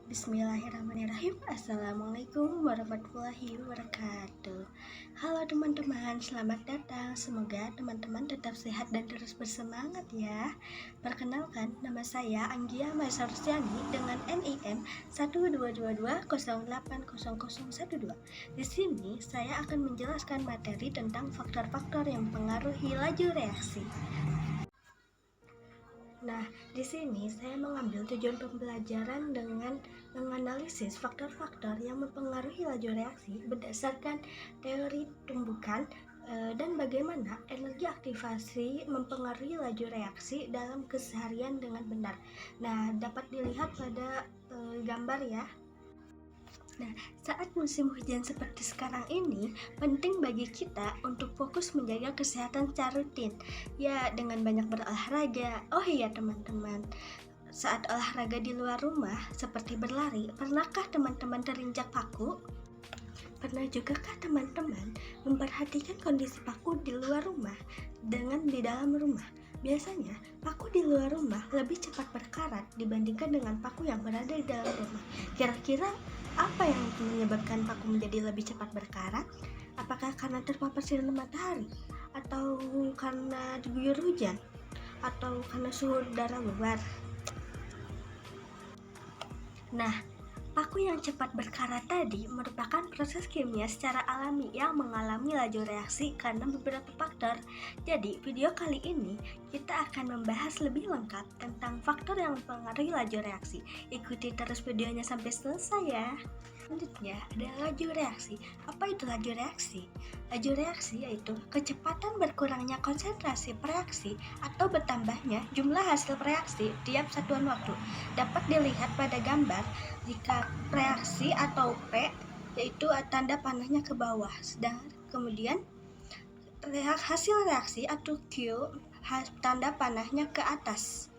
Bismillahirrahmanirrahim. Assalamualaikum warahmatullahi wabarakatuh. Halo teman-teman, selamat datang. Semoga teman-teman tetap sehat dan terus bersemangat ya. Perkenalkan, nama saya Anggia Maisarsyani dengan NIM 12220800012. Di sini saya akan menjelaskan materi tentang faktor-faktor yang mempengaruhi laju reaksi. Nah, di sini saya mengambil tujuan pembelajaran dengan menganalisis faktor-faktor yang mempengaruhi laju reaksi berdasarkan teori tumbukan dan bagaimana energi aktivasi mempengaruhi laju reaksi dalam keseharian dengan benar. Nah, dapat dilihat pada gambar ya. Nah, saat musim hujan seperti sekarang ini, penting bagi kita untuk fokus menjaga kesehatan secara rutin. Ya, dengan banyak berolahraga. Oh iya teman-teman, saat olahraga di luar rumah, seperti berlari, pernahkah teman-teman terinjak paku? Pernah jugakah teman-teman memperhatikan kondisi paku di luar rumah dengan di dalam rumah? Biasanya, paku di luar rumah lebih cepat berkarat dibandingkan dengan paku yang berada di dalam rumah. Kira-kira apa yang menyebabkan paku menjadi lebih cepat berkarat? Apakah karena terpapar sinar matahari? Atau karena diguyur hujan? Atau karena suhu udara luar? Nah, paku yang cepat berkarat tadi merupakan proses kimia secara alami yang mengalami laju reaksi karena beberapa faktor. Jadi, video kali ini kita akan membahas lebih lengkap tentang faktor yang mempengaruhi laju reaksi. Ikuti terus videonya sampai selesai ya. Selanjutnya ada laju reaksi. Apa itu laju reaksi? Laju reaksi yaitu kecepatan berkurangnya konsentrasi reaksi atau bertambahnya jumlah hasil reaksi tiap satuan waktu. Dapat dilihat pada gambar jika reaksi atau P yaitu tanda panahnya ke bawah, sedangkan kemudian hasil reaksi atau Q tanda panahnya ke atas.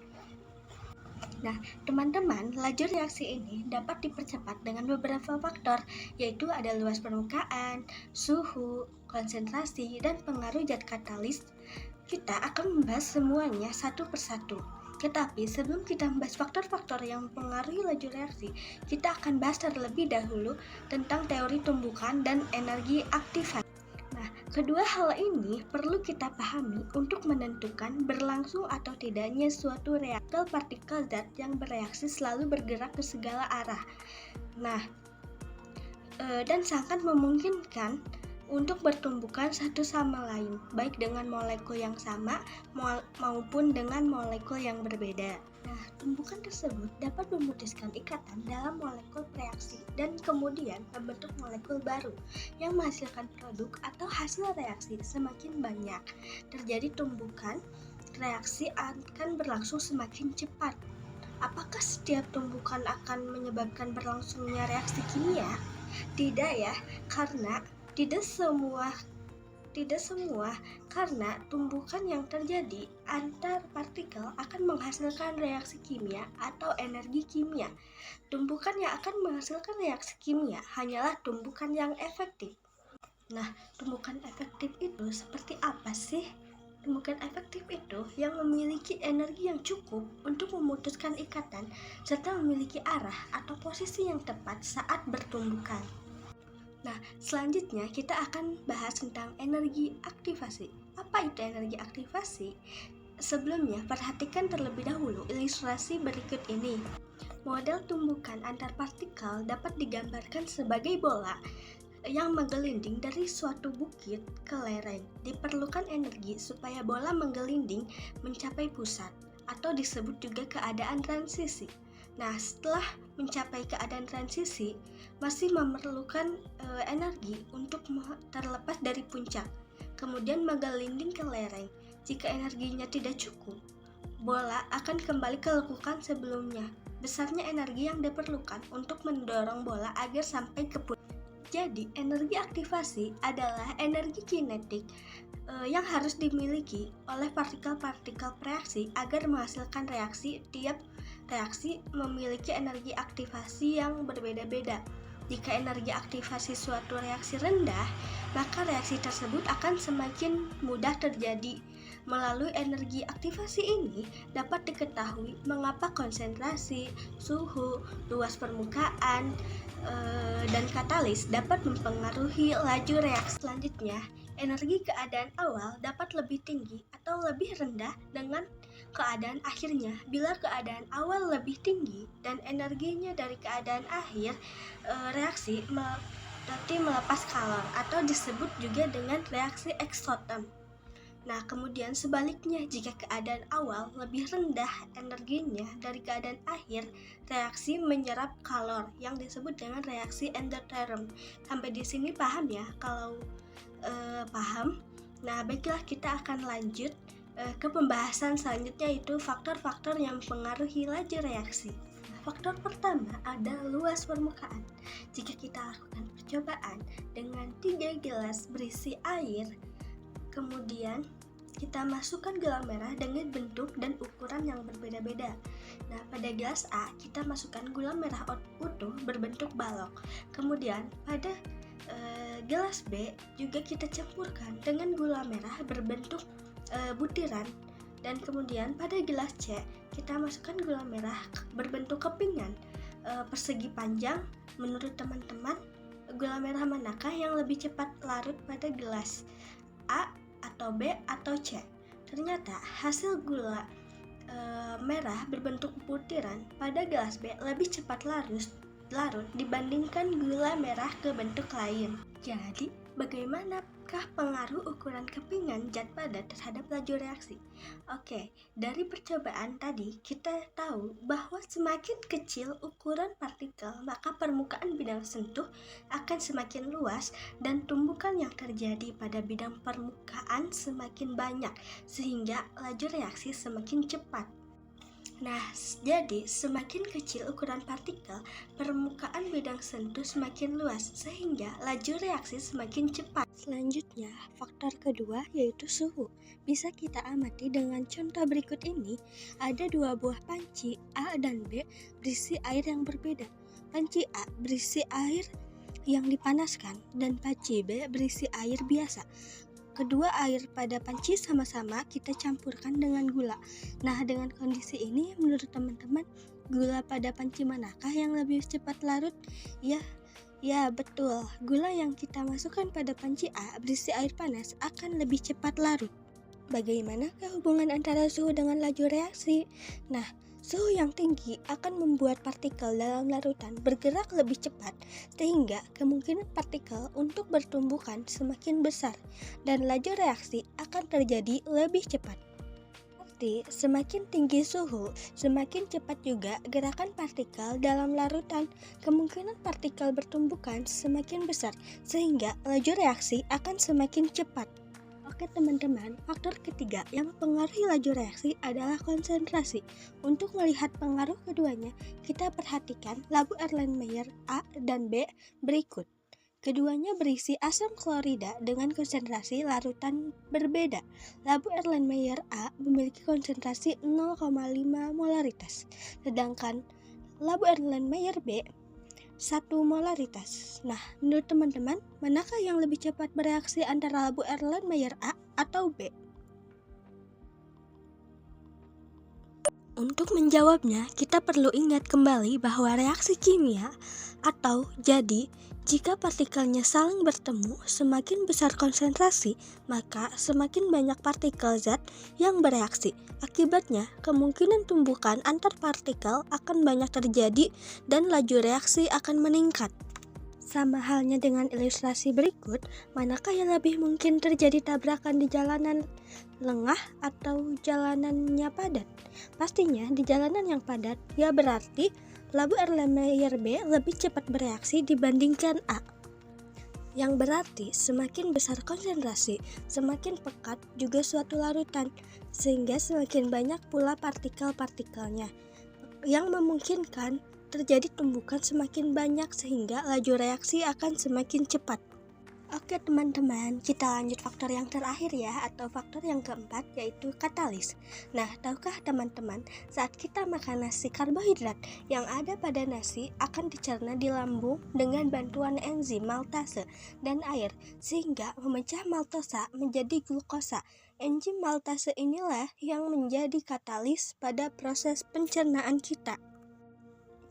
Nah, teman-teman, laju reaksi ini dapat dipercepat dengan beberapa faktor, yaitu ada luas permukaan, suhu, konsentrasi, dan pengaruh zat katalis. Kita akan membahas semuanya satu persatu. Tetapi sebelum kita membahas faktor-faktor yang mempengaruhi laju reaksi, kita akan bahas terlebih dahulu tentang teori tumbukan dan energi aktivasi. Nah, kedua hal ini perlu kita pahami untuk menentukan berlangsung atau tidaknya suatu reaksi. Partikel zat yang bereaksi selalu bergerak ke segala arah. Nah, dan sangat memungkinkan untuk bertumbukan satu sama lain, baik dengan molekul yang sama maupun dengan molekul yang berbeda. Nah, tumbukan tersebut dapat memutuskan ikatan dalam molekul reaksi dan kemudian membentuk molekul baru yang menghasilkan produk atau hasil reaksi semakin banyak. Terjadi tumbukan, reaksi akan berlangsung semakin cepat. Apakah setiap tumbukan akan menyebabkan berlangsungnya reaksi kimia? Tidak ya, karena tidak semua karena tumbukan yang terjadi antar partikel akan menghasilkan reaksi kimia atau energi kimia. Tumbukan yang akan menghasilkan reaksi kimia hanyalah tumbukan yang efektif. Nah, tumbukan efektif itu seperti apa sih? Tumbukan efektif itu yang memiliki energi yang cukup untuk memutuskan ikatan serta memiliki arah atau posisi yang tepat saat bertumbukan. Nah, selanjutnya kita akan bahas tentang energi aktivasi. Apa itu energi aktivasi? Sebelumnya, perhatikan terlebih dahulu ilustrasi berikut ini. Model tumbukan antar partikel dapat digambarkan sebagai bola yang menggelinding dari suatu bukit ke lereng. Diperlukan energi supaya bola menggelinding mencapai pusat, atau disebut juga keadaan transisi. Nah, setelah mencapai keadaan transisi, masih memerlukan energi untuk terlepas dari puncak, kemudian menggelinding ke lereng. Jika energinya tidak cukup, bola akan kembali ke lekukan sebelumnya. Besarnya energi yang diperlukan untuk mendorong bola agar sampai ke puncak. Jadi, energi aktivasi adalah energi kinetik yang harus dimiliki oleh partikel-partikel reaksi agar menghasilkan reaksi. Tiap reaksi memiliki energi aktivasi yang berbeda-beda. Jika energi aktivasi suatu reaksi rendah, maka reaksi tersebut akan semakin mudah terjadi. Melalui energi aktivasi ini dapat diketahui mengapa konsentrasi, suhu, luas permukaan, dan katalis dapat mempengaruhi laju reaksi. Selanjutnya, energi keadaan awal dapat lebih tinggi atau lebih rendah dengan keadaan akhirnya. Bila keadaan awal lebih tinggi dan energinya dari keadaan akhir, reaksi berarti melepas kalor atau disebut juga dengan reaksi eksotem. Nah, kemudian sebaliknya, jika keadaan awal lebih rendah energinya dari keadaan akhir, reaksi menyerap kalor yang disebut dengan reaksi endoterm. Sampai di sini paham ya? Kalau paham, nah baiklah kita akan lanjut ke pembahasan selanjutnya, yaitu faktor-faktor yang mempengaruhi laju reaksi. Faktor pertama ada luas permukaan. Jika kita lakukan percobaan dengan 3 gelas berisi air, kemudian kita masukkan gula merah dengan bentuk dan ukuran yang berbeda-beda. Nah, pada gelas A kita masukkan gula merah utuh berbentuk balok. Kemudian pada gelas B juga kita campurkan dengan gula merah berbentuk butiran. Dan kemudian pada gelas C kita masukkan gula merah berbentuk kepingan persegi panjang. Menurut teman-teman, gula merah manakah yang lebih cepat larut pada gelas A atau B atau C? Ternyata hasil gula merah berbentuk butiran pada gelas B lebih cepat larut dibandingkan gula merah ke bentuk lain. Jadi, bagaimanakah pengaruh ukuran kepingan zat padat terhadap laju reaksi? Oke, dari percobaan tadi kita tahu bahwa semakin kecil ukuran partikel, maka permukaan bidang sentuh akan semakin luas dan tumbukan yang terjadi pada bidang permukaan semakin banyak, sehingga laju reaksi semakin cepat. Nah, jadi semakin kecil ukuran partikel, permukaan bidang sentuh semakin luas, sehingga laju reaksi semakin cepat. Selanjutnya, faktor kedua yaitu suhu. Bisa kita amati dengan contoh berikut ini. Ada 2 buah panci A dan B berisi air yang berbeda. Panci A berisi air yang dipanaskan dan panci B berisi air biasa. Kedua air pada panci sama-sama kita campurkan dengan gula. Nah, dengan kondisi ini menurut teman-teman, gula pada panci manakah yang lebih cepat larut? Ya betul, gula yang kita masukkan pada panci A berisi air panas akan lebih cepat larut. Bagaimanakah hubungan antara suhu dengan laju reaksi? Nah, suhu yang tinggi akan membuat partikel dalam larutan bergerak lebih cepat, sehingga kemungkinan partikel untuk bertumbukan semakin besar dan laju reaksi akan terjadi lebih cepat. Berarti semakin tinggi suhu, semakin cepat juga gerakan partikel dalam larutan. Kemungkinan partikel bertumbukan semakin besar, sehingga laju reaksi akan semakin cepat. Oke teman-teman, faktor ketiga yang mempengaruhi laju reaksi adalah konsentrasi. Untuk melihat pengaruh keduanya, kita perhatikan labu Erlenmeyer A dan B berikut. Keduanya berisi asam klorida dengan konsentrasi larutan berbeda. Labu Erlenmeyer A memiliki konsentrasi 0,5 molaritas, sedangkan labu Erlenmeyer B 1 molaritas. Nah, menurut teman-teman, manakah yang lebih cepat bereaksi antara labu Erlenmeyer A atau B? Untuk menjawabnya, kita perlu ingat kembali bahwa reaksi kimia atau jadi, jika partikelnya saling bertemu, semakin besar konsentrasi, maka semakin banyak partikel zat yang bereaksi. Akibatnya, kemungkinan tumbukan antar partikel akan banyak terjadi dan laju reaksi akan meningkat. Sama halnya dengan ilustrasi berikut, manakah yang lebih mungkin terjadi tabrakan di jalanan lengah atau jalanannya padat? Pastinya di jalanan yang padat, ya berarti labu Erlenmeyer B lebih cepat bereaksi dibandingkan A. Yang berarti semakin besar konsentrasi, semakin pekat juga suatu larutan, sehingga semakin banyak pula partikel-partikelnya, yang memungkinkan terjadi tumbukan semakin banyak sehingga laju reaksi akan semakin cepat. Oke teman-teman, kita lanjut faktor yang terakhir ya, atau faktor yang keempat, yaitu katalis. Nah, tahukah teman-teman, saat kita makan nasi, karbohidrat yang ada pada nasi akan dicerna di lambung dengan bantuan enzim maltase dan air, sehingga memecah maltosa menjadi glukosa. Enzim maltase inilah yang menjadi katalis pada proses pencernaan kita.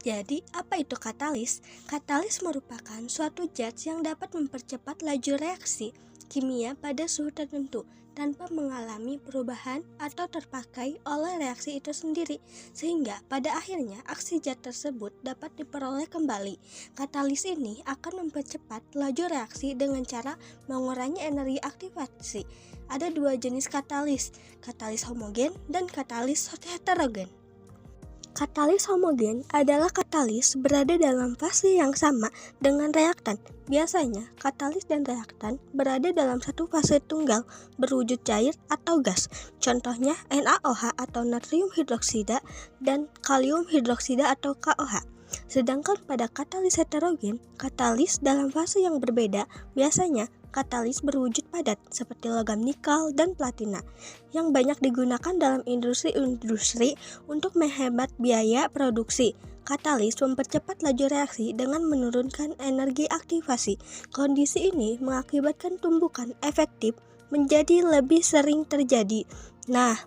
Jadi, apa itu katalis? Katalis merupakan suatu zat yang dapat mempercepat laju reaksi kimia pada suhu tertentu tanpa mengalami perubahan atau terpakai oleh reaksi itu sendiri, sehingga pada akhirnya aksi zat tersebut dapat diperoleh kembali. Katalis ini akan mempercepat laju reaksi dengan cara mengurangi energi aktivasi. Ada dua jenis katalis homogen dan katalis heterogen. Katalis homogen adalah katalis berada dalam fase yang sama dengan reaktan. Biasanya, katalis dan reaktan berada dalam satu fase tunggal berwujud cair atau gas. Contohnya NaOH atau natrium hidroksida dan kalium hidroksida atau KOH. Sedangkan pada katalis heterogen, katalis dalam fase yang berbeda, biasanya katalis berwujud padat seperti logam nikel dan platina yang banyak digunakan dalam industri untuk menghemat biaya produksi. Katalis mempercepat laju reaksi dengan menurunkan energi aktivasi. Kondisi ini mengakibatkan tumbukan efektif menjadi lebih sering terjadi. Nah,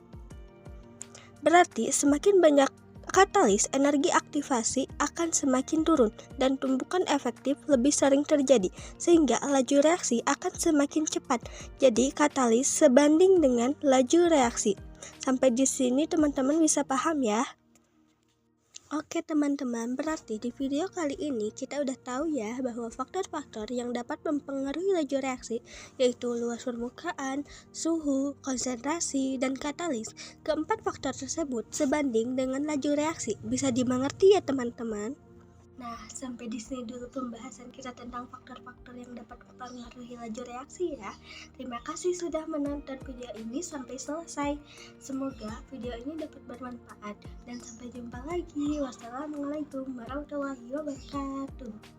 berarti semakin banyak katalis, energi aktivasi akan semakin turun dan tumbukan efektif lebih sering terjadi, sehingga laju reaksi akan semakin cepat. Jadi katalis sebanding dengan laju reaksi. Sampai di sini teman-teman bisa paham ya? Oke teman-teman, berarti di video kali ini kita udah tahu ya bahwa faktor-faktor yang dapat mempengaruhi laju reaksi yaitu luas permukaan, suhu, konsentrasi, dan katalis. Keempat faktor tersebut sebanding dengan laju reaksi. Bisa dimengerti ya teman-teman? Nah, sampai di sini dulu pembahasan kita tentang faktor-faktor yang dapat mempengaruhi laju reaksi ya. Terima kasih sudah menonton video ini sampai selesai. Semoga video ini dapat bermanfaat dan sampai jumpa lagi. Wassalamualaikum warahmatullahi wabarakatuh.